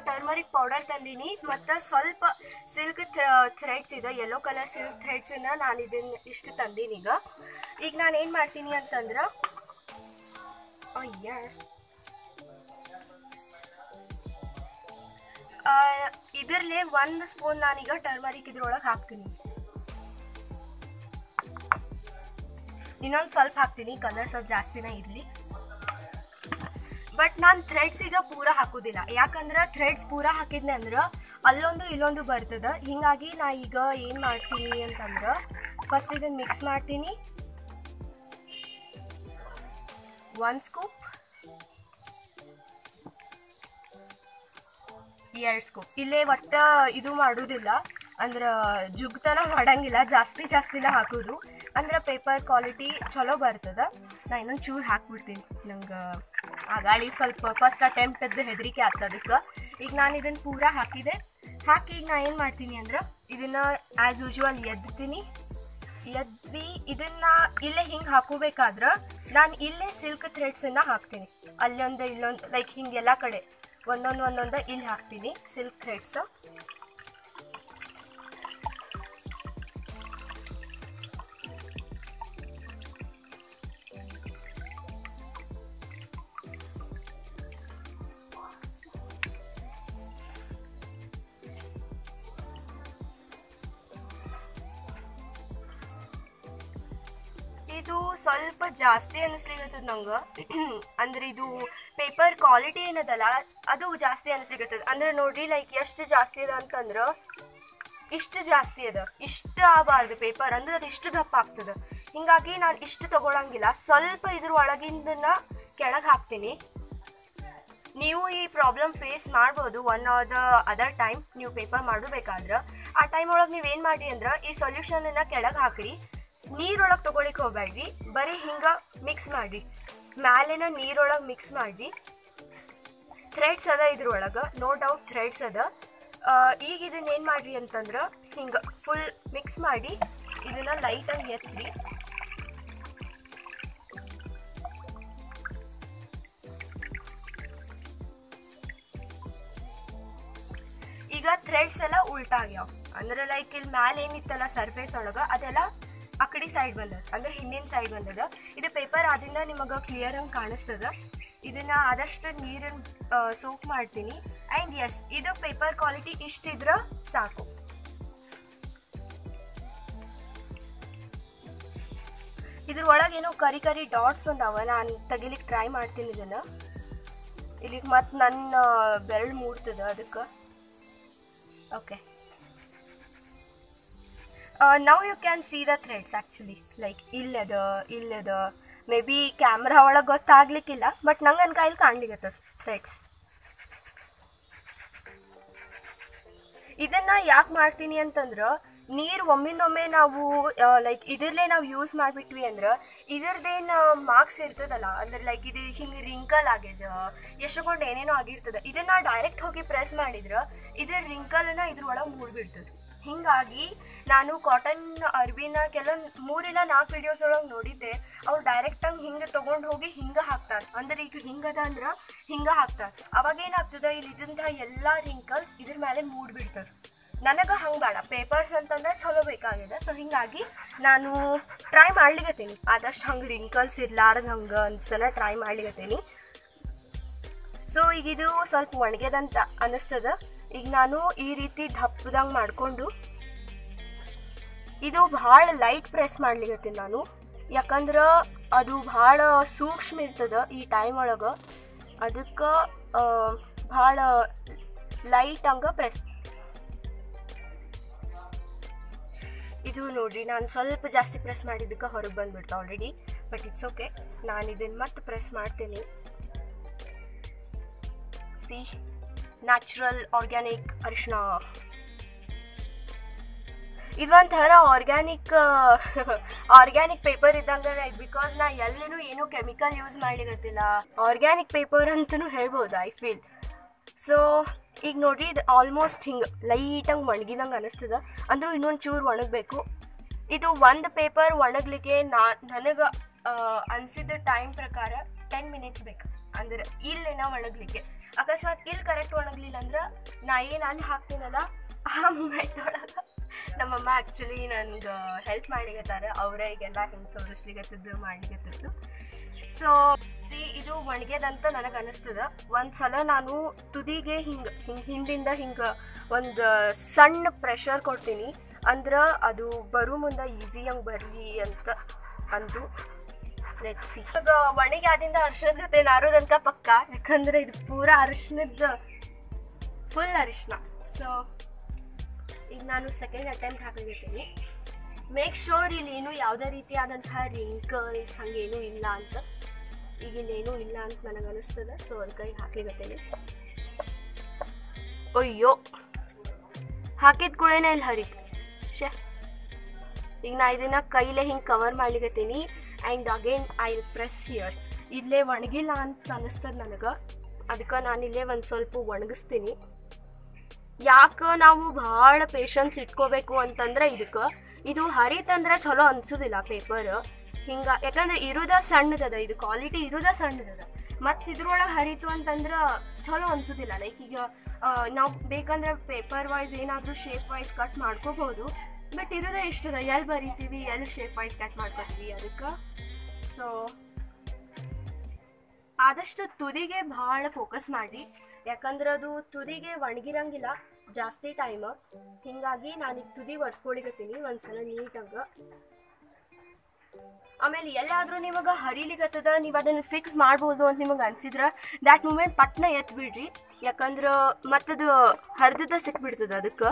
Turmeric powder ತಂದೀನಿ ಮತ್ತು ಸ್ವಲ್ಪ silk Threads ಇದೆ, ಯೆಲ್ಲೋ ಕಲರ್ ಸಿಲ್ಕ್ ಥ್ರೆಡ್ಸನ್ನು ನಾನು ಇದನ್ನು ಇಷ್ಟು ತಂದೀನಿ. ಈಗ ನಾನು ಏನು ಮಾಡ್ತೀನಿ ಅಂತಂದ್ರೆ ಇದರಲ್ಲೇ 1 ಸ್ಪೂನ್ ನಾನೀಗ ಟರ್ಮರಿಕ್ ಇದ್ರೊಳಗೆ ಹಾಕ್ತೀನಿ. ಇನ್ನೊಂದು ಸ್ವಲ್ಪ ಹಾಕ್ತೀನಿ, ಕಲರ್ ಸ್ವಲ್ಪ ಜಾಸ್ತಿನೇ ಇರಲಿ. ಬಟ್ ನಾನು ಥ್ರೆಡ್ಸ್ ಈಗ ಪೂರ ಹಾಕೋದಿಲ್ಲ, ಯಾಕಂದ್ರೆ ಥ್ರೆಡ್ಸ್ ಪೂರ ಹಾಕಿದ್ನೆ ಅಂದ್ರೆ ಅಲ್ಲೊಂದು ಇಲ್ಲೊಂದು ಬರ್ತದೆ. ಹೀಗಾಗಿ ನಾ ಈಗ ಏನು ಮಾಡ್ತೀನಿ ಅಂತಂದ್ರೆ ಫಸ್ಟ್ ಇದನ್ನು ಮಿಕ್ಸ್ ಮಾಡ್ತೀನಿ. 1 ಸ್ಕೂಪ್, 2 ಸ್ಕೂಪ್. ಇಲ್ಲೇ ಒಟ್ಟು ಇದು ಮಾಡೋದಿಲ್ಲ ಅಂದ್ರೆ ಜುಗ್ತನ ಮಾಡಂಗಿಲ್ಲ, ಜಾಸ್ತಿನ ಹಾಕೋದು ಅಂದ್ರೆ ಪೇಪರ್ ಕ್ವಾಲಿಟಿ ಚಲೋ ಬರ್ತದೆ. ನಾ ಇನ್ನೊಂದು ಚೂರು ಹಾಕ್ಬಿಡ್ತೀನಿ, ನಂಗೆ ಆಗಾಳಿ ಸ್ವಲ್ಪ ಫಸ್ಟ್ ಅಟೆಂಪ್ಟದ್ದು ಹೆದರಿಕೆ ಆಗ್ತದಕ್ಕೆ. ಈಗ ನಾನು ಇದನ್ನು ಪೂರ ಹಾಕಿ ಈಗ ನಾ ಏನು ಮಾಡ್ತೀನಿ ಅಂದ್ರೆ ಇದನ್ನು ಆ್ಯಸ್ ಯೂಶ್ವಲ್ ಎದ್ದಿ ಇದನ್ನು ಇಲ್ಲೇ ಹಿಂಗೆ ಹಾಕೋಬೇಕಾದ್ರೆ ನಾನು ಇಲ್ಲೇ ಸಿಲ್ಕ್ ಥ್ರೆಡ್ಸನ್ನು ಹಾಕ್ತೀನಿ. ಅಲ್ಲೊಂದು ಇಲ್ಲೊಂದು ಲೈಕ್ ಹಿಂಗೆ ಎಲ್ಲ ಕಡೆ ಒಂದೊಂದು ಇಲ್ಲಿ ಹಾಕ್ತೀನಿ ಸಿಲ್ಕ್ ಥ್ರೆಡ್ಸ್. ಇದು ಸ್ವಲ್ಪ ಜಾಸ್ತಿ ಅನಿಸ್ಲಿಕ್ಕತ್ತದ ನಂಗೆ, ಅಂದ್ರೆ ಇದು ಪೇಪರ್ ಕ್ವಾಲಿಟಿ ಏನದಲ್ಲ ಅದು ಜಾಸ್ತಿ ಅನಿಸ್ಲಿಕ್ಕತ್ತದ. ಅಂದ್ರೆ ನೋಡ್ರಿ ಲೈಕ್ ಎಷ್ಟು ಜಾಸ್ತಿ ಅದ ಅಂತಂದ್ರೆ ಇಷ್ಟು ಜಾಸ್ತಿ ಅದ, ಇಷ್ಟು ಆಗಬಾರ್ದು ಪೇಪರ್, ಅಂದ್ರೆ ಅದು ಇಷ್ಟು ದಪ್ಪ ಆಗ್ತದೆ. ಹೀಗಾಗಿ ನಾನು ಇಷ್ಟು ತೊಗೊಳಂಗಿಲ್ಲ, ಸ್ವಲ್ಪ ಇದ್ರ ಒಳಗಿಂದನ್ನ ಕೆಳಗೆ ಹಾಕ್ತೀನಿ. ನೀವು ಈ ಪ್ರಾಬ್ಲಮ್ ಫೇಸ್ ಮಾಡ್ಬೋದು one are the other time ನೀವು ಪೇಪರ್ ಮಾಡಬೇಕಾದ್ರೆ. ಆ ಟೈಮ್ ಒಳಗೆ ನೀವೇನು ಮಾಡಿ ಅಂದ್ರೆ ಈ ಸೊಲ್ಯೂಷನನ್ನು ಕೆಳಗೆ ಹಾಕ್ರಿ, ನೀರೊಳಗೆ ತೊಗೊಳಿಕ್ಕೆ ಹೋಗ್ಬೇಡ್ರಿ, ಬರೀ ಹಿಂಗೆ ಮಿಕ್ಸ್ ಮಾಡಿ, ಮ್ಯಾಲಿನ ನೀರೊಳಗೆ ಮಿಕ್ಸ್ ಮಾಡಿ. ಥ್ರೆಡ್ಸ್ ಅದ ಇದ್ರೊಳಗೆ, ನೋ ಡೌಟ್ ಥ್ರೆಡ್ಸ್ ಅದ. ಈಗ ಇದನ್ನ ಏನು ಮಾಡಿರಿ ಅಂತಂದ್ರೆ ಹಿಂಗೆ ಫುಲ್ ಮಿಕ್ಸ್ ಮಾಡಿ ಇದನ್ನು ಲೈಟಾಗಿ ಎತ್ತಿ. ಈಗ ಥ್ರೆಡ್ಸ್ ಎಲ್ಲ ಉಲ್ಟಾ ಆಗ್ಯಾವ, ಅಂದ್ರೆ ಲೈಕ್ ಇಲ್ಲಿ ಮ್ಯಾಲೆ ಏನಿತ್ತಲ್ಲ ಸರ್ಫೇಸ್ ಒಳಗೆ ಅದೆಲ್ಲ ಆ ಕಡೆ ಸೈಡ್ ಬಂದದ, ಅಂದ್ರೆ ಹಿಂದಿನ ಸೈಡ್ ಬಂದದ. ಇದು ಪೇಪರ್ ಆದಿಂದ ನಿಮಗೆ ಕ್ಲಿಯರ್ ಆಗಿ ಕಾಣಿಸ್ತದ. ಇದನ್ನು ಆದಷ್ಟು ನೀರನ್ನು ಸೋಕ್ ಮಾಡ್ತೀನಿ. ಆ್ಯಂಡ್ ಎಸ್, ಇದು ಪೇಪರ್ ಕ್ವಾಲಿಟಿ ಇಷ್ಟಿದ್ರೆ ಸಾಕು. ಇದ್ರ ಒಳಗೇನೋ ಕರಿ ಡಾಟ್ಸ್ ಬಂದಾವ, ನಾನು ತೆಗಿಲಿಕ್ಕೆ ಟ್ರೈ ಮಾಡ್ತೀನಿ ಇದನ್ನು. ಇಲ್ಲಿಗೆ ಮತ್ತು ನನ್ನ ಬೆರಳು ಮೂಡ್ತದ ಅದಕ್ಕೆ. Okay, now you can see the threads actually, like ಇಲ್ಲದ ಮೇ ಬಿ ಕ್ಯಾಮ್ರಾ ಒಳಗೆ ಗೊತ್ತಾಗ್ಲಿಕ್ಕಿಲ್ಲ, ಬಟ್ ನಂಗೆ ನನ್ನ ಕೈಲಿ ಕಾಣ್ಲಿಕ್ಕೆ ಥ್ರೆಡ್ಸ್. ಇದನ್ನು ಯಾಕೆ ಮಾಡ್ತೀನಿ ಅಂತಂದ್ರೆ ನೀರು ಒಮ್ಮಿನೊಮ್ಮೆ ನಾವು ಲೈಕ್ ಇದರಲ್ಲೇ ನಾವು ಯೂಸ್ ಮಾಡಿಬಿಟ್ವಿ ಅಂದ್ರೆ ಇದ್ರದ್ದೇನು ಮಾರ್ಕ್ಸ್ ಇರ್ತದಲ್ಲ, ಅಂದ್ರೆ ಲೈಕ್ ಇದು ಹಿಂಗೆ ರಿಂಕಲ್ ಆಗ್ಯದ ಎಷ್ಟೊಂದು ಏನೇನೋ ಆಗಿರ್ತದೆ, ಇದನ್ನು ಡೈರೆಕ್ಟ್ ಹೋಗಿ ಪ್ರೆಸ್ ಮಾಡಿದ್ರೆ ಇದ್ರ ರಿಂಕಲನ್ನು ಇದ್ರೊಳಗೆ ಮೂಡ್ಬಿಡ್ತದೆ. ಹೀಗಾಗಿ ನಾನು ಕಾಟನ್ ಅರ್ಬಿನ ಕೆಲವೊಂದು 3 ಇಲ್ಲ 4 ವಿಡಿಯೋಸ್ ಒಳಗೆ ನೋಡಿದ್ದೆ, ಅವ್ರು ಡೈರೆಕ್ಟಾಗಿ ಹಿಂಗೆ ತೊಗೊಂಡು ಹೋಗಿ ಹಿಂಗೆ ಹಾಕ್ತಾರೆ, ಅಂದ್ರೆ ಈಗ ಹಿಂಗದ ಅಂದ್ರೆ ಹಿಂಗೆ ಹಾಕ್ತಾರೆ. ಅವಾಗೇನಾಗ್ತದೆ ಇಲ್ಲಿ ಇದ್ದಂತಹ ಎಲ್ಲ ರಿಂಕಲ್ಸ್ ಇದ್ರ ಮೇಲೆ ಮೂಡ್ಬಿಡ್ತದೆ. ನನಗೆ ಹಂಗೆ ಬೇಡ, ಪೇಪರ್ಸ್ ಅಂತಂದ್ರೆ ಚಲೋ ಬೇಕಾಗಿದೆ. ಸೊ ಹೀಗಾಗಿ ನಾನು ಟ್ರೈ ಮಾಡ್ಲಿಕತ್ತೀನಿ ಆದಷ್ಟು ಹಂಗೆ ರಿಂಕಲ್ಸ್ ಇರ್ಲಾರ್ದು ಹಂಗೆ ಅಂತಲೇ ಟ್ರೈ ಮಾಡ್ಲಿಕತ್ತೀನಿ. ಸೊ ಈಗ ಇದು ಸ್ವಲ್ಪ ಒಣಗ್ಯದಂತ ಅನ್ನಿಸ್ತದ. ಈಗ ನಾನು ಈ ರೀತಿ ದಪ್ಪದಂಗೆ ಮಾಡಿಕೊಂಡು ಇದು ಭಾಳ ಲೈಟ್ ಪ್ರೆಸ್ ಮಾಡ್ಲಿಕತ್ತೀನಿ ನಾನು, ಯಾಕಂದ್ರೆ ಅದು ಭಾಳ ಸೂಕ್ಷ್ಮ ಇರ್ತದೆ ಈ ಟೈಮ್ ಒಳಗೆ, ಅದಕ್ಕೆ ಭಾಳ ಲೈಟ್ ಹಂಗೆ ಪ್ರೆಸ್. ಇದು ನೋಡಿರಿ, ನಾನು ಸ್ವಲ್ಪ ಜಾಸ್ತಿ ಪ್ರೆಸ್ ಮಾಡಿದ್ದಕ್ಕೆ ಹೊರಗೆ ಬಂದುಬಿಡ್ತು ಆಲ್ರೆಡಿ, ಬಟ್ ಇಟ್ಸ್ ಓಕೆ. ನಾನು ಇದನ್ನು ಮತ್ತೆ ಪ್ರೆಸ್ ಮಾಡ್ತೀನಿ. ಸಿ, ನ್ಯಾಚುರಲ್ ಆರ್ಗ್ಯಾನಿಕ್ ಅರಿಶಿನ. ಇದೊಂಥರ ಆರ್ಗ್ಯಾನಿಕ್ ಪೇಪರ್ ಇದ್ದಂಗೆ ಇದು, ಬಿಕಾಸ್ ನಾ ಎಲ್ಲೂ ಏನೂ ಕೆಮಿಕಲ್ ಯೂಸ್ ಮಾಡ್ಲಿಕತ್ತಿಲ್ಲ, ಆರ್ಗ್ಯಾನಿಕ್ ಪೇಪರ್ ಅಂತಲೂ ಹೇಳ್ಬೋದು ಐ ಫೀಲ್. ಸೊ ಈಗ ನೋಡಿರಿ, ಇದು ಆಲ್ಮೋಸ್ಟ್ ಹಿಂಗೆ ಲೈಟಾಗಿ ಒಣಗಿದಂಗೆ ಅನ್ನಿಸ್ತದೆ, ಅಂದರೂ ಇನ್ನೊಂದು ಚೂರು ಒಣಗಬೇಕು. ಇದು ಒಂದು ಪೇಪರ್ ಒಣಗಲಿಕ್ಕೆ ನನಗೆ ಅನಿಸಿದ ಟೈಮ್ ಪ್ರಕಾರ 10 ಮಿನಿಟ್ಸ್ ಬೇಕು. ಅಂದ್ರೆ ಇಲ್ಲೇನೋ ಒಣಗಲಿಕ್ಕೆ. ಅಕಸ್ಮಾತ್ ಇಲ್ಲಿ ಕರೆಕ್ಟ್ ಒಣಗಲಿಲ್ಲ ಅಂದ್ರೆ ನಾ ಏನು ಅಲ್ಲಿ ಹಾಕ್ತೀನಲ್ಲ ಆ ಮೂಮೆಂಟ್ ಒಳಗೆ ನಮ್ಮಮ್ಮ ಆ್ಯಕ್ಚುಲಿ ನನ್ಗೆ ಹೆಲ್ಪ್ ಮಾಡಿಗತ್ತಾರೆ. ಅವರೇ ಈಗೆಲ್ಲ ಹಿಂಗೆ ತೋರಿಸ್ಲಿಕ್ಕತ್ತಿದ್ದು ಮಾಡ್ಲಿಕ್ಕತ್ತಿದ್ದು. ಸೊ ಇದು ಒಣಗ್ಯದಂತ ನನಗೆ ಅನ್ನಿಸ್ತದೆ. ಒಂದು ಸಲ ನಾನು ತುದಿಗೆ ಹಿಂಗೆ ಹಿಂದಿಂದ ಹಿಂಗೆ ಒಂದು ಸಣ್ಣ ಪ್ರೆಷರ್ ಕೊಡ್ತೀನಿ, ಅಂದ್ರೆ ಅದು ಬರೋ ಮುಂದೆ ಈಸಿಯಾಗಿ ಬರಲಿ ಅಂತ ಅಂದು. Let's see. ಇವಾಗ ಒಣಗಿ ಆದಿಂದ ಅರಿಶಿನದ ಜೊತೆ ನಾರೋದಂತ ಪಕ್ಕ, ಯಾಕಂದರೆ ಇದು ಪೂರಾ ಅರಿಶಿನದ ಫುಲ್ ಅರಿಶಿನ. ಸೊ ಈಗ ನಾನು ಸೆಕೆಂಡ್ ಅಟೆಂಪ್ಟ್ ಹಾಕಿರ್ತೀನಿ. ಮೇಕ್ ಶೋರ್ ಇಲ್ಲೇನು ಯಾವುದೇ ರೀತಿಯಾದಂತಹ ರಿಂಕಲ್ಸ್ ಹಾಗೇನೂ ಇಲ್ಲ ಅಂತ. ಈಗಿಲ್ಲೇನೂ ಇಲ್ಲ ಅಂತ ನನಗೆ ಅನಿಸ್ತದೆ. ಸೊ ಅದಕ್ಕೆ ಹಾಕ್ಲಿಗತ್ತೇನೆ. ಅಯ್ಯೋ, ಹಾಕಿದ ಕೂಡೇನೆ ಇಲ್ಲಿ ಹರಿತು. ಈಗ ನಾ ಇದನ್ನು ಕೈಲೇ ಹಿಂಗೆ ಕವರ್ ಮಾಡ್ಲಿಕತ್ತೀನಿ. And again I will press here. ಇಲ್ಲೇ ಒಣಗಿಲ್ಲ ಅಂತ ಅನ್ನಿಸ್ತದೆ ನನಗೆ, ಅದಕ್ಕೆ ನಾನಿಲ್ಲೇ ಒಂದು ಸ್ವಲ್ಪ ಒಣಗಿಸ್ತೀನಿ. ಯಾಕೆ ನಾವು ಭಾಳ ಪೇಷನ್ಸ್ ಇಟ್ಕೋಬೇಕು ಅಂತಂದ್ರೆ ಇದಕ್ಕೆ ಇದು ಹರಿತಂದ್ರೆ ಚಲೋ ಅನ್ಸೋದಿಲ್ಲ ಪೇಪರ್ ಹಿಂಗೆ, ಯಾಕಂದ್ರೆ ಇರೋದ ಸಣ್ಣದದ, ಇದು ಕ್ವಾಲಿಟಿ ಇರೋದ ಸಣ್ಣದದ. ಮತ್ತು ಇದ್ರೊಳಗೆ ಹರಿತು ಅಂತಂದ್ರೆ ಚಲೋ ಅನ್ಸೋದಿಲ್ಲ. ಲೈಕ್ ಈಗ ನಾವು ಬೇಕಂದ್ರೆ ಪೇಪರ್ ವೈಸ್ ಏನಾದರೂ ಶೇಪ್ ವೈಸ್ ಕಟ್ ಮಾಡ್ಕೋಬೋದು. ಬಟ್ ಇರೋದೇ ಇಷ್ಟದ, ಎಲ್ಲಿ ಬರಿತೀವಿ, ಎಲ್ಲಿ ಶೇಪ್ ವೈಸ್ ಕಟ್ ಮಾಡ್ಕೊತೀವಿ ಅದಕ್ಕೆ. ಸೊ ಆದಷ್ಟು ತುದಿಗೆ ಭಾಳ ಫೋಕಸ್ ಮಾಡಿ, ಯಾಕಂದ್ರೆ ಅದು ತುದಿಗೆ ಒಣಗಿರಂಗಿಲ್ಲ ಜಾಸ್ತಿ ಟೈಮ್. ಹೀಗಾಗಿ ನಾನೀಗ ತುದಿ ಒರೆಸ್ಕೊಳಿಕತ್ತೀನಿ ಒಂದ್ಸಲ ನೀಟಾಗ. ಆಮೇಲೆ ಎಲ್ಲಾದರೂ ನಿಮಗೆ ಹರಿಲಿಕ್ಕತ್ತದ, ನೀವು ಅದನ್ನು ಫಿಕ್ಸ್ ಮಾಡ್ಬೋದು ಅಂತ ನಿಮಗೆ ಅನ್ಸಿದ್ರೆ ದ್ಯಾಟ್ ಮೂಮೆಂಟ್ ಪಟ್ನ ಎತ್ಬಿಡ್ರಿ, ಯಾಕಂದ್ರೆ ಮತ್ತದು ಹರಿದ ಸಿಕ್ಬಿಡ್ತದೆ. ಅದಕ್ಕೆ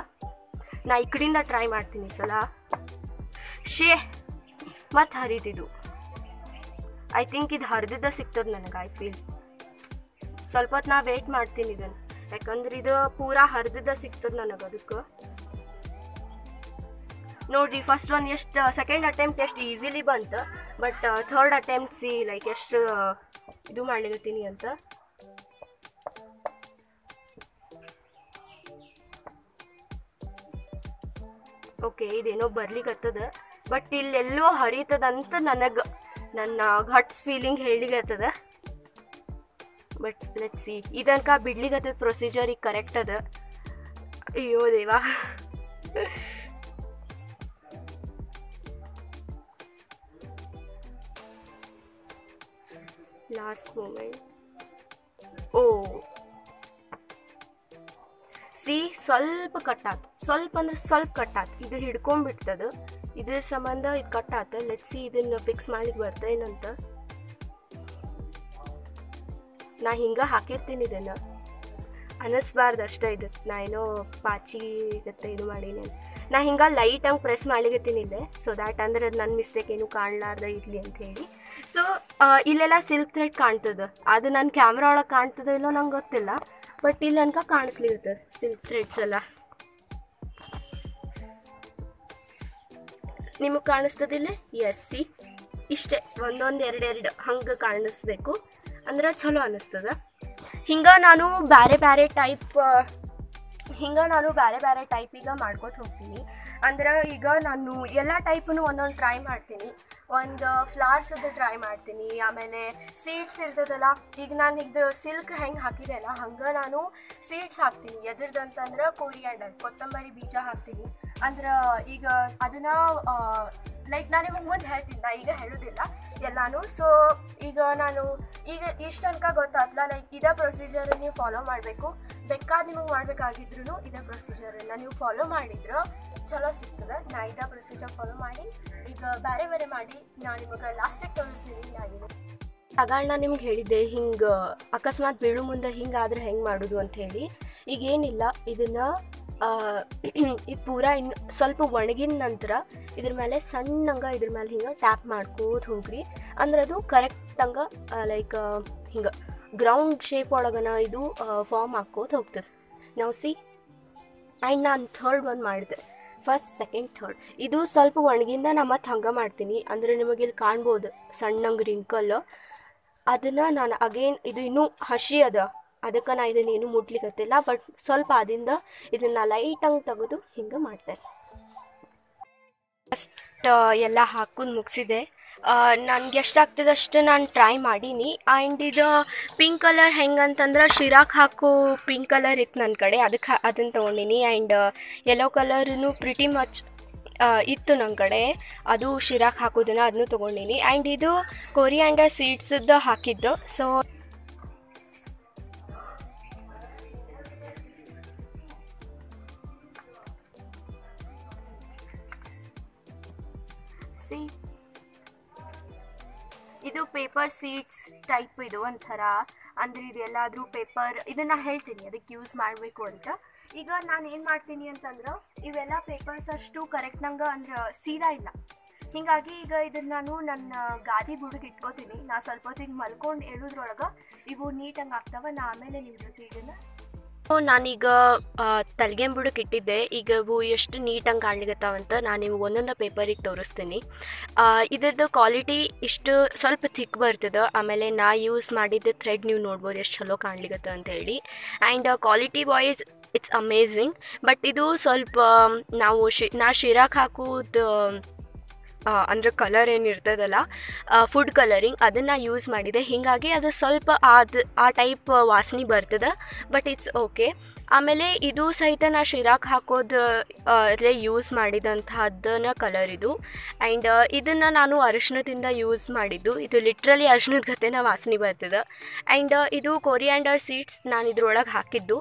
ನಾ ಈ ಕಡೆಯಿಂದ ಟ್ರೈ ಮಾಡ್ತೀನಿ ಈ ಸಲ. ಮತ್ತು ಹರಿದಿದ್ದು ಐ ಥಿಂಕ್ ಇದು ಹರಿದಿದ್ದ ಸಿಗ್ತದೆ ನನಗೆ. ಐ ಫೀಲ್ ಸ್ವಲ್ಪ ಹೊತ್ತು ನಾ ವೇಟ್ ಮಾಡ್ತೀನಿ ಇದನ್ನು, ಯಾಕಂದ್ರೆ ಇದು ಪೂರಾ ಹರಿದಿದ್ದ ಸಿಗ್ತದೆ ನನಗೆ. ಅದಕ್ಕೆ ನೋಡಿರಿ, ಫಸ್ಟ್ ಒಂದು ಎಷ್ಟು ಸೆಕೆಂಡ್ ಅಟೆಂಪ್ಟ್ ಎಷ್ಟು ಈಸಿಲಿ ಬಂತು, but third attempt C like ಎಷ್ಟು ಇದು ಮಾಡ್ಲಿಕತ್ತೀನಿ ಅಂತ. ಓಕೆ, ಇದೇನೋ ಬರ್ಲಿಕ್ಕತ್ತದ, ಬಟ್ ಇಲ್ಲೆಲ್ಲೋ ಹರಿತದಂತ ನನಗೆ ನನ್ನ ಗಟ್ಸ್ ಫೀಲಿಂಗ್ ಹೇಳಿಗತ್ತದ. But let's see. ಇದನ್ಕ ಬಿಡ್ಲಿಕ್ಕತ್ತದ ಪ್ರೊಸೀಜರ್ ಈಗ ಕರೆಕ್ಟ್ ಅದ. ಅಯ್ಯೋ ದೇವಾ. Last moment. ಓ ಸಿ, ಸ್ವಲ್ಪ ಕಟ್ಟಾತು, ಸ್ವಲ್ಪ ಅಂದ್ರೆ ಸ್ವಲ್ಪ ಕಟ್ಟಾತು. ಇದು ಹಿಡ್ಕೊಂಡ್ಬಿಡ್ತದ, ಇದ್ರ ಸಂಬಂಧ ಇದು ಕಟ್ಟಾತ. ಲೆಟ್ಸ್ ಸಿ ಇದನ್ನು ಫಿಕ್ಸ್ ಮಾಡ್ಲಿಕ್ಕೆ ಬರ್ತೇನಂತ. ನಾ ಹಿಂಗೆ ಹಾಕಿರ್ತೀನಿ, ಇದನ್ನು ಅನ್ನಿಸ್ಬಾರ್ದು ಅಷ್ಟೇ. ಇದು ನಾ ಏನೋ ಪಾಚಿ ಗತ್ತೆ ಇದು ಮಾಡೀನಿ. ನಾ ಹಿಂಗೆ ಲೈಟಾಗಿ ಪ್ರೆಸ್ ಮಾಡ್ಲಿಕತ್ತೀನಿ ಇಲ್ಲೇ, ಸೊ ದ್ಯಾಟ್ ಅಂದ್ರೆ ಅದು ನನ್ನ ಮಿಸ್ಟೇಕ್ ಏನು ಕಾಣಲಾರ್ದ ಇರಲಿ ಅಂತ ಹೇಳಿ. ಸೊ ಇಲ್ಲೆಲ್ಲ ಸಿಲ್ಕ್ ಥ್ರೆಡ್ ಕಾಣ್ತದೆ, ಅದು ನನ್ನ ಕ್ಯಾಮ್ರಾ ಒಳಗೆ ಕಾಣ್ತದೆ ಇಲ್ಲೋ ನಂಗೆ ಗೊತ್ತಿಲ್ಲ, ಬಟ್ ಇಲ್ಲಿ ಅನ್ಕ ಕಾಣಿಸ್ಲಿಕತ್ತದ ಸಿಲ್ಕ್ ಥ್ರೆಡ್ಸ್ ಎಲ್ಲ. ನಿಮಗೆ ಕಾಣಿಸ್ತದಿಲ್ಲ? ಎಸ್, ಸಿ ಇಷ್ಟೇ, ಒಂದೊಂದು ಎರಡೆರಡು ಹಂಗೆ ಕಾಣಿಸ್ಬೇಕು ಅಂದ್ರೆ ಚಲೋ ಅನ್ನಿಸ್ತದೆ. ಹಿಂಗೆ ನಾನು ಬೇರೆ ಬೇರೆ ಟೈಪ್ ಈಗ ಮಾಡ್ಕೊತ ಹೋಗ್ತೀನಿ. ಅಂದ್ರೆ ಈಗ ನಾನು ಎಲ್ಲ ಟೈಪನ್ನು ಒಂದೊಂದು ಟ್ರೈ ಮಾಡ್ತೀನಿ. ಒಂದು ಫ್ಲವರ್ಸದ್ದು ಟ್ರೈ ಮಾಡ್ತೀನಿ, ಆಮೇಲೆ ಸೀಡ್ಸ್ ಇರ್ತದಲ್ಲ. ಈಗ ನಾನು ಇದು ಸಿಲ್ಕ್ ಹೆಂಗೆ ಹಾಕಿದೆ ಅಲ್ಲ, ಹಂಗೆ ನಾನು ಸೀಡ್ಸ್ ಹಾಕ್ತೀನಿ. ಎದ್ರದ್ದು ಅಂತಂದ್ರೆ ಕೊರಿಯಾಂಡರ್, ಕೊತ್ತಂಬರಿ ಬೀಜ ಹಾಕ್ತೀನಿ. ಅಂದ್ರೆ ಈಗ ಅದನ್ನು ಲೈಕ್ ನಾನು ನಿಮಗೆ ಮುಂದೆ ಹೇಳ್ತೀನಿ, ನಾ ಈಗ ಹೇಳೋದಿಲ್ಲ ಎಲ್ಲಾನು. ಸೊ ಈಗ ನಾನು ಈಗ ಇಷ್ಟು ತನಕ ಗೊತ್ತಾಗ್ತಲ್ಲ, ಲೈಕ್ ಇದೇ ಪ್ರೊಸೀಜರ್ ನೀವು ಫಾಲೋ ಮಾಡಬೇಕು. ಬೇಕಾದ ನಿಮಗೆ ಮಾಡಬೇಕಾಗಿದ್ರು ಇದೇ ಪ್ರೊಸೀಜರನ್ನು ನೀವು ಫಾಲೋ ಮಾಡಿದ್ರೆ ಚಲೋ ಸಿಗ್ತದೆ. ನಾ ಇದೇ ಪ್ರೊಸೀಜರ್ ಫಾಲೋ ಮಾಡಿ ಈಗ ಬೇರೆ ಬೇರೆ ಮಾಡಿ ನಾನು ನಿಮಗೆ ಲಾಸ್ಟಿಗೆ ತೋರಿಸ್ತೀನಿ. ನಾನು ನಿಮ್ಗೆ ಹೇಳಿದ್ದೆ ಹಿಂಗೆ ಅಕಸ್ಮಾತ್ ಬೀಳು ಮುಂದೆ ಹಿಂಗಾದ್ರೆ ಹೆಂಗೆ ಮಾಡೋದು ಅಂಥೇಳಿ. ಈಗೇನಿಲ್ಲ, ಇದನ್ನು ಇದು ಪೂರಾ ಇನ್ನು ಸ್ವಲ್ಪ ಒಣಗಿದ ನಂತರ ಇದ್ರ ಮೇಲೆ ಸಣ್ಣಂಗೆ ಇದ್ರ ಮೇಲೆ ಹಿಂಗೆ ಟ್ಯಾಪ್ ಮಾಡ್ಕೋತ ಹೋಗ್ರಿ. ಅಂದ್ರೆ ಅದು ಕರೆಕ್ಟಂಗೆ ಲೈಕ್ ಹಿಂಗೆ ಗ್ರೌಂಡ್ ಶೇಪ್ ಒಳಗನ ಇದು ಫಾರ್ಮ್ ಹಾಕ್ಕೋತ ಹೋಗ್ತದೆ. ನಾವು ಸಿ. ಆ್ಯಂಡ್ ನಾನು ಥರ್ಡ್ ಒಂದು ಮಾಡಿದೆ, ಫಸ್ಟ್ ಸೆಕೆಂಡ್ ಥರ್ಡ್. ಇದು ಸ್ವಲ್ಪ ಒಣಗಿಂದ ನಾನು ಮತ್ತೆ ಹಂಗೆ ಮಾಡ್ತೀನಿ. ಅಂದರೆ ನಿಮಗೆ ಇಲ್ಲಿ ಕಾಣ್ಬೋದು ಸಣ್ಣಂಗೆ ರಿಂಕಲ್. ಅದನ್ನು ನಾನು ಅಗೇನ್ ಇದು ಇನ್ನೂ ಹಸಿ ಅದ, ಅದಕ್ಕೆ ನಾನು ಇದನ್ನೇನು ಮುಟ್ಲಿಕ್ಕತ್ತಿಲ್ಲ. ಬಟ್ ಸ್ವಲ್ಪ ಅದರಿಂದ ಇದನ್ನು ಲೈಟಂಗೆ ತೆಗೆದು ಹಿಂಗೆ ಮಾಡ್ತೇನೆ. ಫಸ್ಟ್ ಎಲ್ಲ ಹಾಕೊಂಡು ಮುಗಿಸಿದೆ. ನನಗೆ ಎಷ್ಟಾಗ್ತದೆ ಅಷ್ಟು ನಾನು ಟ್ರೈ ಮಾಡೀನಿ. ಆ್ಯಂಡ್ ಇದು ಪಿಂಕ್ ಕಲರ್ ಹೆಂಗಂತಂದ್ರೆ ಶಿರಾಕ್ ಹಾಕೋ ಪಿಂಕ್ ಕಲರ್ ಇತ್ತು ನನ್ನ ಕಡೆ, ಅದನ್ನು ತೊಗೊಂಡಿನಿ. ಆ್ಯಂಡ್ ಯೆಲ್ಲೋ ಕಲರೂ ಪ್ರಿಟಿ ಮಚ್ ಇತ್ತು ನನ್ನ ಕಡೆ, ಅದು ಶಿರಾಕ್ ಹಾಕೋದನ್ನು ಅದನ್ನು ತೊಗೊಂಡಿನಿ. ಆ್ಯಂಡ್ ಇದು ಕೊರಿಯಾಂಡರ್ ಸೀಡ್ಸದ್ದು ಹಾಕಿದ್ದು. ಸೊ ಇದು ಪೇಪರ್ ಸೀಡ್ಸ್ ಟೈಪ್, ಇದು ಒಂಥರ ಅಂದರೆ ಇದು ಎಲ್ಲಾದರೂ ಪೇಪರ್, ಇದನ್ನು ಹೇಳ್ತೀನಿ ಅದಕ್ಕೆ ಯೂಸ್ ಮಾಡಬೇಕು ಅಂತ. ಈಗ ನಾನು ಏನು ಮಾಡ್ತೀನಿ ಅಂತಂದ್ರೆ, ಇವೆಲ್ಲ ಪೇಪರ್ಸ್ ಅಷ್ಟು ಕರೆಕ್ಟ್ ನಂಗೆ ಅಂದ್ರೆ ಸೀದಾ ಇಲ್ಲ. ಹೀಗಾಗಿ ಈಗ ಇದನ್ನು ನಾನು ನನ್ನ ಗಾದಿ ಬುಡಕ್ಕೆ ಇಟ್ಕೋತೀನಿ. ನಾನು ಸ್ವಲ್ಪ ಹೊತ್ತಿಗೆ ಮಲ್ಕೊಂಡು ಹೇಳೋದ್ರೊಳಗೆ ಇವು ನೀಟಾಗಿ ಆಗ್ತಾವೆ. ನಾ ಆಮೇಲೆ ನಿಮ್ಮ ಜೊತೆ ಇದನ್ನು ನಾನೀಗ ತಲೆಗೆ ಬುಡಕ್ಕೆ ಇಟ್ಟಿದ್ದೆ. ಈಗ ಇವು ಎಷ್ಟು ನೀಟಾಗಿ ಕಾಣ್ಲಿಕತ್ತಾವಂತ ನಾನು ನಿಮ್ಗೆ ಒಂದೊಂದು ಪೇಪರಿಗೆ ತೋರಿಸ್ತೀನಿ. ಇದ್ರದ್ದು ಕ್ವಾಲಿಟಿ ಇಷ್ಟು ಸ್ವಲ್ಪ ಥಿಕ್ ಬರ್ತದೆ. ಆಮೇಲೆ ನಾ ಯೂಸ್ ಮಾಡಿದ್ದ ಥ್ರೆಡ್ ನೀವು ನೋಡ್ಬೋದು ಎಷ್ಟು ಚಲೋ ಕಾಣ್ಲಿಕತ್ತ ಅಂತ ಹೇಳಿ. And quality voice it's amazing. But ಇದು ಸ್ವಲ್ಪ ನಾವು ನಾ ಶಿರಾಕ್ ಹಾಕೋದು ಅಂದರೆ ಕಲರ್ ಏನಿರ್ತದಲ್ಲ, ಫುಡ್ ಕಲರಿಂಗ್, ಅದನ್ನು ಯೂಸ್ ಮಾಡಿದೆ. ಹೀಗಾಗಿ ಅದು ಸ್ವಲ್ಪ ಆ ಟೈಪ್ ವಾಸನೆ ಬರ್ತದೆ. But it's okay. ಆಮೇಲೆ ಇದು ಸಹಿತ ನಾ ಶಿರಾಕ್ ಹಾಕೋದು ಯೂಸ್ ಮಾಡಿದಂಥದ್ದನ್ನ ಕಲರ್ ಇದು. ಆ್ಯಂಡ್ ಇದನ್ನು ನಾನು ಅರಿಶಿಣದಿಂದ ಯೂಸ್ ಮಾಡಿದ್ದು. ಇದು ಲಿಟ್ರಲಿ ಅರಿಶಿಣದ ಗತೆನ ವಾಸನೆ ಬರ್ತದೆ. ಆ್ಯಂಡ್ ಇದು ಕೊರಿಯಾಂಡರ್ ಸೀಡ್ಸ್ ನಾನು ಇದ್ರೊಳಗೆ ಹಾಕಿದ್ದು.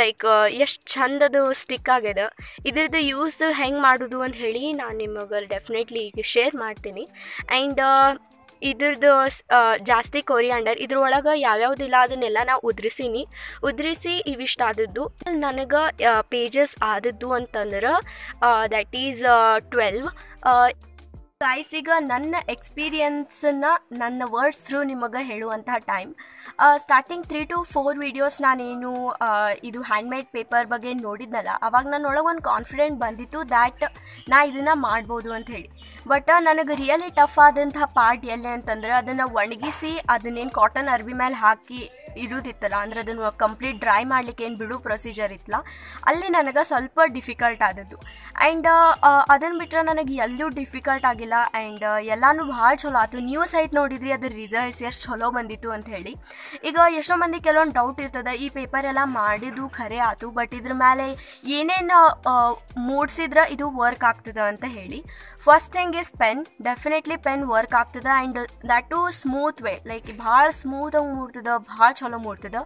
ಲೈಕ್ ಎಷ್ಟು ಚಂದದು ಸ್ಟಿಕ್ ಆಗ್ಯದ. ಇದ್ರದ್ದು ಯೂಸ್ ಹೆಂಗೆ ಮಾಡೋದು ಅಂತ ಹೇಳಿ ನಾನು ನಿಮಗೆ ಡೆಫಿನೆಟ್ಲಿ ಈಗ ಶೇರ್ ಮಾಡ್ತೀನಿ. ಆ್ಯಂಡ್ ಇದ್ರದ್ದು ಜಾಸ್ತಿ ಕೊರಿಯಾಂಡರ್ ಇದ್ರೊಳಗೆ ಯಾವ್ಯಾವುದಿಲ್ಲ ಅದನ್ನೆಲ್ಲ ನಾವು ಉದ್ರಿಸಿ ಇವಿಷ್ಟು ಆದದ್ದು. ನನಗೆ ಪೇಜಸ್ ಆದದ್ದು ಅಂತಂದ್ರೆ ದ್ಯಾಟ್ ಈಸ್ 12. ಗೈಸ್, ಈಗ ನನ್ನ ಎಕ್ಸ್ಪೀರಿಯನ್ಸನ್ನು ನನ್ನ ವರ್ಡ್ಸ್ ಥ್ರೂ ನಿಮಗೆ ಹೇಳುವಂತಹ ಟೈಮ್. ಸ್ಟಾರ್ಟಿಂಗ್ 3 to 4 ವೀಡಿಯೋಸ್ ನಾನೇನು ಇದು ಹ್ಯಾಂಡ್ಮೇಡ್ ಪೇಪರ್ ಬಗ್ಗೆ ನೋಡಿದ್ನಲ್ಲ, ಅವಾಗ ನನ್ನೊಳಗೊಂದು ಕಾನ್ಫಿಡೆಂಟ್ ಬಂದಿತ್ತು ದ್ಯಾಟ್ ನಾ ಇದನ್ನು ಮಾಡ್ಬೋದು ಅಂತ ಹೇಳಿ. ಬಟ್ ನನಗೆ ರಿಯಲಿ ಟಫ್ ಆದಂತಹ ಪಾರ್ಟ್ ಎಲ್ಲೇ ಅಂತಂದ್ರೆ, ಅದನ್ನು ಒಣಗಿಸಿ ಅದನ್ನೇನು ಕಾಟನ್ ಅರ್ಬಿ ಮೇಲೆ ಹಾಕಿ ಇಡೋದಿತ್ತಲ್ಲ, ಅಂದ್ರೆ ಅದನ್ನು ಕಂಪ್ಲೀಟ್ ಡ್ರೈ ಮಾಡಲಿಕ್ಕೆ ಏನು ಬಿಡು ಪ್ರೊಸೀಜರ್ ಇತ್ತಲ್ಲ, ಅಲ್ಲಿ ನನಗೆ ಸ್ವಲ್ಪ ಡಿಫಿಕಲ್ಟ್ ಆದದ್ದು. ಆ್ಯಂಡ್ ಅದನ್ನು ಬಿಟ್ಟರೆ ನನಗೆ ಎಲ್ಲೂ ಡಿಫಿಕಲ್ಟ್ ಆಗಿಲ್ಲ. ಆ್ಯಂಡ್ ಎಲ್ಲನೂ ಭಾಳ ಚಲೋ ಆಯ್ತು. ನೀವು ಸಹಿತ ನೋಡಿದ್ರಿ ಅದ್ರ ರಿಸಲ್ಟ್ಸ್ ಎಷ್ಟು ಚಲೋ ಬಂದಿತ್ತು ಅಂತ ಹೇಳಿ. ಈಗ ಎಷ್ಟೋ ಮಂದಿ ಕೆಲವೊಂದು ಡೌಟ್ ಇರ್ತದೆ, ಈ ಪೇಪರ್ ಎಲ್ಲ ಮಾಡಿದ್ದು ಖರೆ ಆಯ್ತು, ಬಟ್ ಇದ್ರ ಮೇಲೆ ಏನೇನು ಮೂಡಿಸಿದ್ರೆ ಇದು ವರ್ಕ್ ಆಗ್ತದೆ ಅಂತ ಹೇಳಿ. First thing is pen. Definitely pen work ಆಗ್ತದೆ. And that too smooth way, like ಭಾಳ ಸ್ಮೂತಾಗಿ ಮೂಡ್ತದೆ, ಭಾಳ ಚಲೋ ಮೂಡ್ತದೆ.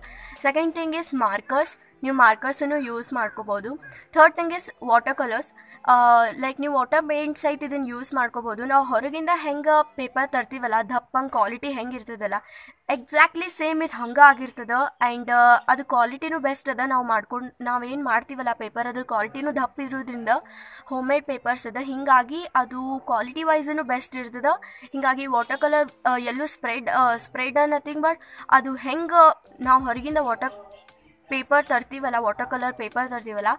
Second thing is markers. ನೀವು ಮಾರ್ಕರ್ಸನ್ನು ಯೂಸ್ ಮಾಡ್ಕೋಬೋದು. Third thing is water colours. Like ನೀವು ವಾಟರ್ ಪೇಂಟ್ ಸಹಿತ ಇದನ್ನು ಯೂಸ್ ಮಾಡ್ಕೋಬೋದು. ನಾವು ಹೊರಗಿಂದ ಹೆಂಗೆ ಪೇಪರ್ ತರ್ತೀವಲ್ಲ, ದಪ್ಪಂಗೆ ಕ್ವಾಲಿಟಿ ಹೆಂಗೆ ಇರ್ತದಲ್ಲ, ಎಕ್ಸಾಕ್ಟ್ಲಿ ಸೇಮ್ ಇದು ಹಂಗೆ ಆಗಿರ್ತದೆ. ಆ್ಯಂಡ್ ಅದು ಕ್ವಾಲಿಟಿನೂ ಬೆಸ್ಟ್ ಅದ. ನಾವೇನು ಮಾಡ್ತೀವಲ್ಲ ಪೇಪರ್, ಅದ್ರ ಕ್ವಾಲಿಟಿನೂ ದಪ್ಪ ಇರೋದ್ರಿಂದ ಹೋಮ್ ಮೇಡ್ ಪೇಪರ್ಸ್ ಅದ. ಹೀಗಾಗಿ ಅದು ಕ್ವಾಲಿಟಿ ವೈಸೂ ಬೆಸ್ಟ್ ಇರ್ತದೆ. ಹೀಗಾಗಿ ವಾಟರ್ ಕಲರ್ ಎಲ್ಲೂ ಸ್ಪ್ರೆಡ್ ನಥಿಂಗ್. ಬಟ್ ಅದು ಹೆಂಗೆ ನಾವು ಹೊರಗಿಂದ ವಾಟರ್ ಕಲರ್ ಪೇಪರ್ ತರ್ತೀವಲ್ಲ,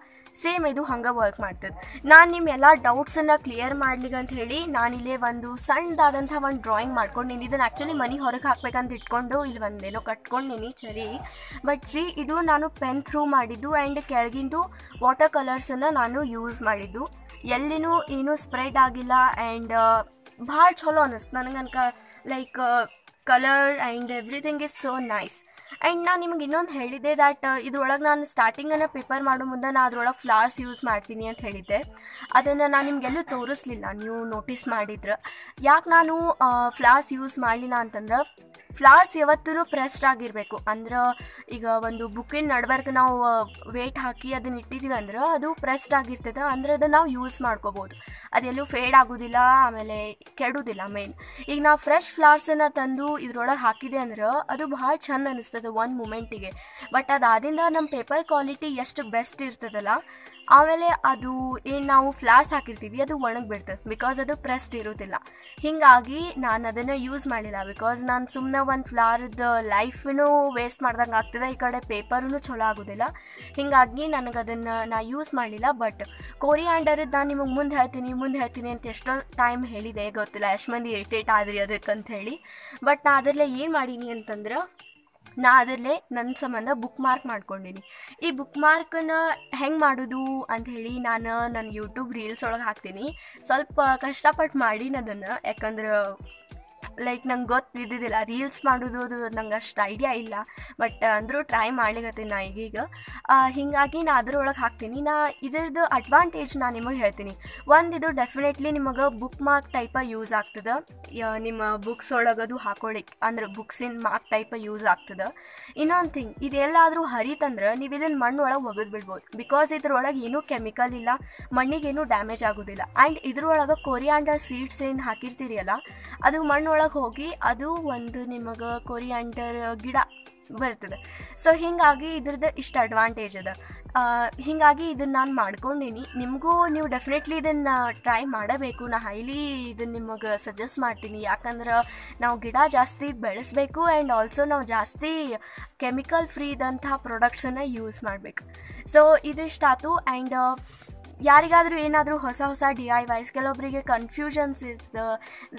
ಸೇಮ್ ಇದು ಹಂಗೆ ವರ್ಕ್ ಮಾಡ್ತದೆ. ನಾನು ನಿಮ್ಮೆಲ್ಲ ಡೌಟ್ಸನ್ನು ಕ್ಲಿಯರ್ ಮಾಡ್ಲಿಕ್ಕೆ ಅಂತ ಹೇಳಿ ನಾನಿಲ್ಲೇ ಒಂದು ಸಣ್ಣದಾದಂಥ ಒಂದು ಡ್ರಾಯಿಂಗ್ ಮಾಡ್ಕೊಂಡಿನಿ. ಇದನ್ನು ಆ್ಯಕ್ಚುಲಿ ಮನೆ ಹೊರಗೆ ಹಾಕ್ಬೇಕಂತ ಇಟ್ಕೊಂಡು ಇಲ್ಲಿ ಒಂದೇನೋ ಕಟ್ಕೊಂಡಿನಿ ಸರಿ. ಬಟ್ ಇದು ನಾನು ಪೆನ್ ಥ್ರೂ ಮಾಡಿದ್ದು. ಆ್ಯಂಡ್ ಕೆಳಗಿಂದು ವಾಟರ್ ಕಲರ್ಸನ್ನು ನಾನು ಯೂಸ್ ಮಾಡಿದ್ದು. ಎಲ್ಲಿನೂ ಏನೂ ಸ್ಪ್ರೆಡ್ ಆಗಿಲ್ಲ. ಆ್ಯಂಡ್ ಭಾಳ ಚಲೋ ಅನ್ನಿಸ್ತು ನನಗೆ. Like colour and everything is so nice. And ನಾನು ನಿಮಗೆ ಇನ್ನೊಂದು ಹೇಳಿದ್ದೆ ದ್ಯಾಟ್ ಇದ್ರೊಳಗೆ ನಾನು ಸ್ಟಾರ್ಟಿಂಗನ್ನು ಪೇಪರ್ ಮಾಡೋ ಮುಂದೆ ನಾನು ಅದ್ರೊಳಗೆ ಫ್ಲವರ್ಸ್ ಯೂಸ್ ಮಾಡ್ತೀನಿ ಅಂತ ಹೇಳಿದ್ದೆ. ಅದನ್ನು ನಾನು ನಿಮಗೆಲ್ಲೂ ತೋರಿಸ್ಲಿಲ್ಲ, ನೀವು ನೋಟಿಸ್ ಮಾಡಿದ್ರೆ. ಯಾಕೆ ನಾನು ಫ್ಲವರ್ಸ್ ಯೂಸ್ ಮಾಡಲಿಲ್ಲ ಅಂತಂದ್ರೆ, ಫ್ಲವರ್ಸ್ ಯಾವತ್ತೂ ಪ್ರೆಸ್ಡ್ ಆಗಿರಬೇಕು. ಅಂದ್ರೆ ಈಗ ಒಂದು ಬುಕ್ಕಿನ ನಡ್ಬರ್ಕ್ ನಾವು ವೇಟ್ ಹಾಕಿ ಅದನ್ನ ಇಟ್ಟಿದ್ದೀವಿ ಅಂದ್ರೆ ಅದು ಪ್ರೆಸ್ಡ್ ಆಗಿರ್ತದೆ. ಅಂದರೆ ಅದನ್ನು ನಾವು ಯೂಸ್ ಮಾಡ್ಕೋಬೋದು, ಅದೆಲ್ಲೂ ಫೇಡ್ ಆಗೋದಿಲ್ಲ, ಆಮೇಲೆ ಕೆಡೋದಿಲ್ಲ. ಮೇನ್ ಈಗ ನಾವು ಫ್ರೆಶ್ ಫ್ಲವರ್ಸನ್ನು ತಂದು ಇದ್ರೊಳಗೆ ಹಾಕಿದೆ ಅಂದ್ರೆ ಅದು ಭಾಳ ಚಂದ ಅನ್ನಿಸ್ತದೆ ಒಂದು ಮೂಮೆಂಟಿಗೆ. ಬಟ್ ಅದಾದಿಂದ ನಮ್ಮ ಪೇಪರ್ ಕ್ವಾಲಿಟಿ ಎಷ್ಟು ಬೆಸ್ಟ್ ಇರ್ತದಲ್ಲ, ಆಮೇಲೆ ಅದು ಏನು ನಾವು ಫ್ಲವರ್ಸ್ ಹಾಕಿರ್ತೀವಿ ಅದು ಒಣಗಿ ಬಿಡ್ತದೆ, ಬಿಕಾಸ್ ಅದು ಪ್ರೆಸ್ಡ್ ಇರೋದಿಲ್ಲ. ಹೀಗಾಗಿ ನಾನು ಅದನ್ನು ಯೂಸ್ ಮಾಡಲಿಲ್ಲ. ಬಿಕಾಸ್ ನಾನು ಸುಮ್ಮನೆ ಒಂದು ಫ್ಲವರ್ದು ಲೈಫ್ನೂ ವೇಸ್ಟ್ ಮಾಡ್ದಂಗೆ ಆಗ್ತದೆ, ಈ ಕಡೆ ಪೇಪರೂ ಚಲೋ ಆಗೋದಿಲ್ಲ. ಹೀಗಾಗಿ ನನಗೆ ಅದನ್ನು ನಾ ಯೂಸ್ ಮಾಡಲಿಲ್ಲ. ಬಟ್ ಕೊರಿಯಾಂಡರದ್ದು ನಾನು ನಿಮಗೆ ಮುಂದೆ ಹೇಳ್ತೀನಿ ಅಂತ ಎಷ್ಟೋ ಟೈಮ್ ಹೇಳಿದೆ, ಗೊತ್ತಿಲ್ಲ ಎಷ್ಟು ಮಂದಿ ಇರಿಟೇಟ್ ಆದ್ರಿ ಅದಕ್ಕಂತ ಹೇಳಿ. ಬಟ್ ನಾ ಅದರಲ್ಲೇ ಏನು ಮಾಡೀನಿ ಅಂತಂದ್ರೆ, ನಾ ಅದರಲ್ಲೇ ನನ್ನ ಸಂಬಂಧ ಬುಕ್ ಮಾರ್ಕ್ ಮಾಡ್ಕೊಂಡೀನಿ. ಈ ಬುಕ್ ಮಾರ್ಕನ್ನು ಹೆಂಗೆ ಮಾಡೋದು ಅಂಥೇಳಿ ನಾನು ನನ್ನ ಯೂಟ್ಯೂಬ್ ರೀಲ್ಸ್ ಒಳಗೆ ಹಾಕ್ತೀನಿ. ಸ್ವಲ್ಪ ಕಷ್ಟಪಟ್ಟು ಮಾಡೀನಿ ಅದನ್ನು, ಯಾಕಂದ್ರೆ ಲೈಕ್ ನಂಗೆ ಗೊತ್ತಿದ್ದಿದ್ದಿಲ್ಲ ರೀಲ್ಸ್ ಮಾಡೋದು, ಅದು ನಂಗೆ ಅಷ್ಟು ಐಡಿಯಾ ಇಲ್ಲ. ಬಟ್ ಅಂದರೂ ಟ್ರೈ ಮಾಡ್ಲಿಕತ್ತೀನಿ ನಾ ಈಗೀಗ. ಹೀಗಾಗಿ ನಾ ಅದ್ರೊಳಗೆ ಹಾಕ್ತೀನಿ. ನಾ ಇದ್ರದ್ದು ಅಡ್ವಾಂಟೇಜ್ ನಾನು ನಿಮಗೆ ಹೇಳ್ತೀನಿ. ಇದು ಡೆಫಿನೆಟ್ಲಿ ನಿಮಗೆ ಬುಕ್ ಮಾರ್ಕ್ ಟೈಪ ಯೂಸ್ ಆಗ್ತದೆ. ನಿಮ್ಮ ಬುಕ್ಸ್ ಒಳಗದು ಹಾಕೊಳ್ಳಿಕ್ಕೆ, ಅಂದ್ರೆ ಬುಕ್ಸಿನ ಮಾರ್ಕ್ ಟೈಪ ಯೂಸ್ ಆಗ್ತದೆ. ಇನ್ನೊಂದು ಥಿಂಗ್, ಇದೆಲ್ಲಾದರೂ ಹರಿತಂದ್ರೆ ನೀವು ಇದನ್ನು ಮಣ್ಣೊಳಗೆ ಒಗೆದು ಬಿಡ್ಬೋದು. ಬಿಕಾಸ್ ಇದ್ರೊಳಗೆ ಏನೂ ಕೆಮಿಕಲ್ ಇಲ್ಲ, ಮಣ್ಣಿಗೇನೂ ಡ್ಯಾಮೇಜ್ ಆಗೋದಿಲ್ಲ. ಆ್ಯಂಡ್ ಇದ್ರೊಳಗೆ ಕೊರಿಯಾಂಡರ್ ಸೀಡ್ಸ್ ಏನು ಹಾಕಿರ್ತೀರಿ ಅಲ್ಲ, ಅದು ಮಣ್ಣೊಳಗೆ ಹೋಗಿ ಅದು ಒಂದು ನಿಮಗೆ ಕೊರಿಯಾಂಡರ್ ಗಿಡ ಬರ್ತದೆ. ಸೊ ಹೀಗಾಗಿ ಇದ್ರದ್ದು ಇಷ್ಟು ಅಡ್ವಾಂಟೇಜ್ ಅದ. ಹೀಗಾಗಿ ಇದನ್ನು ನಾನು ಮಾಡ್ಕೊಂಡೀನಿ. ನಿಮಗೂ ನೀವು ಡೆಫಿನೆಟ್ಲಿ ಇದನ್ನು ಟ್ರೈ ಮಾಡಬೇಕು. ನಾ ಹೈಲಿ ಇದನ್ನು ನಿಮಗೆ ಸಜೆಸ್ಟ್ ಮಾಡ್ತೀನಿ. ಯಾಕಂದ್ರೆ ನಾವು ಗಿಡ ಜಾಸ್ತಿ ಬೆಳೆಸಬೇಕು ಆ್ಯಂಡ್ ಆಲ್ಸೋ ನಾವು ಜಾಸ್ತಿ ಕೆಮಿಕಲ್ ಫ್ರೀ ಇದ್ದಂತಹ ಪ್ರಾಡಕ್ಟ್ಸನ್ನು ಯೂಸ್ ಮಾಡಬೇಕು. ಸೊ ಇದಿಷ್ಟಾತು. ಆ್ಯಂಡ್ ಯಾರಿಗಾದರೂ ಏನಾದರೂ ಹೊಸ DIYs, ಕೆಲವೊಬ್ಬರಿಗೆ ಕನ್ಫ್ಯೂಷನ್ಸ್ ಇರ್ತದೆ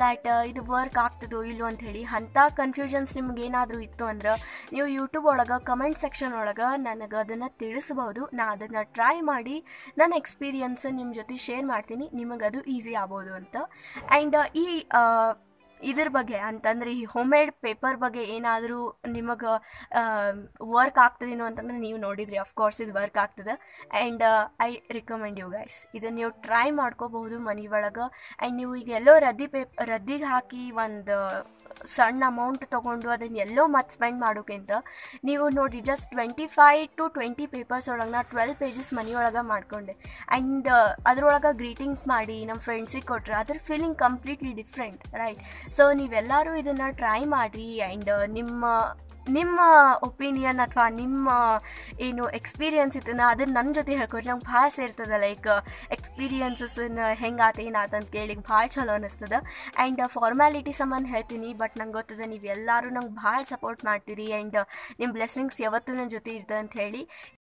ದ್ಯಾಟ್ ಇದು ವರ್ಕ್ ಆಗ್ತದೋ ಇಲ್ಲೋ ಅಂಥೇಳಿ. ಅಂಥ ಕನ್ಫ್ಯೂಷನ್ಸ್ ನಿಮ್ಗೇನಾದರೂ ಇತ್ತು ಅಂದ್ರೆ ನೀವು ಯೂಟ್ಯೂಬ್ ಒಳಗೆ ಕಮೆಂಟ್ ಸೆಕ್ಷನ್ ಒಳಗೆ ನನಗೆ ಅದನ್ನು ತಿಳಿಸ್ಬೋದು. ನಾ ಅದನ್ನು ಟ್ರೈ ಮಾಡಿ ನನ್ನ ಎಕ್ಸ್ಪೀರಿಯನ್ಸ್ ನಿಮ್ಮ ಜೊತೆ ಶೇರ್ ಮಾಡ್ತೀನಿ, ನಿಮಗದು ಈಸಿ ಆಗ್ಬೋದು ಅಂತ. ಆ್ಯಂಡ್ ಇದ್ರ ಬಗ್ಗೆ ಅಂತಂದರೆ ಈ ಹೋಮ್ ಮೇಡ್ ಪೇಪರ್ ಬಗ್ಗೆ ಏನಾದರೂ ನಿಮಗೆ ವರ್ಕ್ ಆಗ್ತದೇನೋ ಅಂತಂದರೆ ನೀವು ನೋಡಿದ್ರಿ, ಅಫ್ಕೋರ್ಸ್ ಇದು ವರ್ಕ್ ಆಗ್ತದೆ. And I recommend you guys, ಇದನ್ನು ನೀವು ಟ್ರೈ ಮಾಡ್ಕೋಬಹುದು ಮನೆ ಒಳಗೆ. ಆ್ಯಂಡ್ ನೀವು ಈಗ ಎಲ್ಲೋ ರದ್ದಿಗೆ ಹಾಕಿ ಒಂದು ಸಣ್ಣ ಅಮೌಂಟ್ ತೊಗೊಂಡು ಅದನ್ನು ಎಲ್ಲೋ ಮತ್ತೆ ಸ್ಪೆಂಡ್ ಮಾಡೋಕ್ಕಿಂತ ನೀವು ನೋಡಿ ಜಸ್ಟ್ 25 to 20 ಪೇಪರ್ಸ್ ಒಳಗೆ ನಾ 12 pages ಮನೆಯೊಳಗೆ ಮಾಡಿಕೊಂಡೆ. ಆ್ಯಂಡ್ ಅದರೊಳಗೆ ಗ್ರೀಟಿಂಗ್ಸ್ ಮಾಡಿ ನಮ್ಮ ಫ್ರೆಂಡ್ಸಿಗೆ ಕೊಟ್ಟರೆ ಅದ್ರ feeling completely different, right? So ನೀವೆಲ್ಲರೂ ಇದನ್ನು ಟ್ರೈ ಮಾಡಿರಿ. ಆ್ಯಂಡ್ ನಿಮ್ಮ ಒಪಿನಿಯನ್ ಅಥವಾ ನಿಮ್ಮ ಏನು ಎಕ್ಸ್ಪೀರಿಯನ್ಸ್ ಇತ್ತನ ಅದನ್ನು ನನ್ನ ಜೊತೆ ಹೇಳ್ಕೊರಿ. ನಂಗೆ ಭಾಳ ಸೇರ್ತದೆ, ಲೈಕ್ ಎಕ್ಸ್ಪೀರಿಯನ್ಸಸ್ನ ಹೆಂಗಾತ ಏನಾತಂತ ಕೇಳಿ ಭಾಳ ಚಲೋ ಅನ್ನಿಸ್ತದೆ. ಆ್ಯಂಡ್ ಫಾರ್ಮ್ಯಾಲಿಟಿ ಸಂಬಂಧ ಹೇಳ್ತೀನಿ, ಬಟ್ ನಂಗೆ ಗೊತ್ತದೆ ನೀವೆಲ್ಲರೂ ನಂಗೆ ಭಾಳ ಸಪೋರ್ಟ್ ಮಾಡ್ತೀರಿ. ಆ್ಯಂಡ್ ನಿಮ್ಮ ಬ್ಲೆಸ್ಸಿಂಗ್ಸ್ ಯಾವತ್ತೂ ನನ್ನ ಜೊತೆ ಇರ್ತದೆ ಅಂತ ಹೇಳಿ.